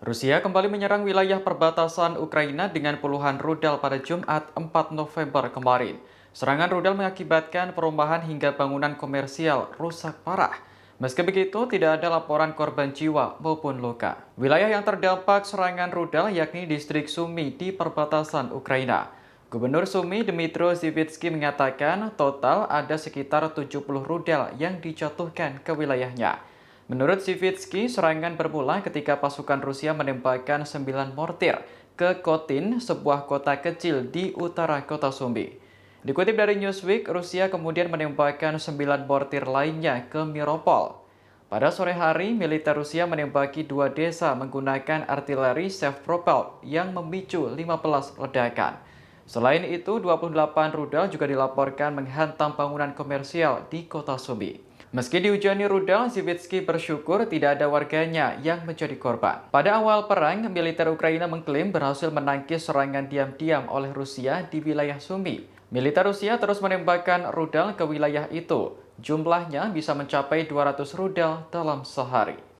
Rusia kembali menyerang wilayah perbatasan Ukraina dengan puluhan rudal pada Jumat 4 November kemarin. Serangan rudal mengakibatkan perumahan hingga bangunan komersial rusak parah. Meski begitu, tidak ada laporan korban jiwa maupun luka. Wilayah yang terdampak serangan rudal yakni distrik Sumy di perbatasan Ukraina. Gubernur Sumy Dmytro Zivitsky mengatakan total ada sekitar 70 rudal yang dijatuhkan ke wilayahnya. Menurut Zivitsky, serangan bermula ketika pasukan Rusia menembakkan 9 mortir ke Kotin, sebuah kota kecil di utara kota Sumy. Dikutip dari Newsweek, Rusia kemudian menembakkan 9 mortir lainnya ke Miropol. Pada sore hari, militer Rusia menembaki dua desa menggunakan artileri self-propelled yang memicu 15 ledakan. Selain itu, 28 rudal juga dilaporkan menghantam bangunan komersial di kota Sumy. Meski dihujani rudal, Zivitsky bersyukur tidak ada warganya yang menjadi korban. Pada awal perang, militer Ukraina mengklaim berhasil menangkis serangan diam-diam oleh Rusia di wilayah Sumy. Militer Rusia terus menembakkan rudal ke wilayah itu. Jumlahnya bisa mencapai 200 rudal dalam sehari.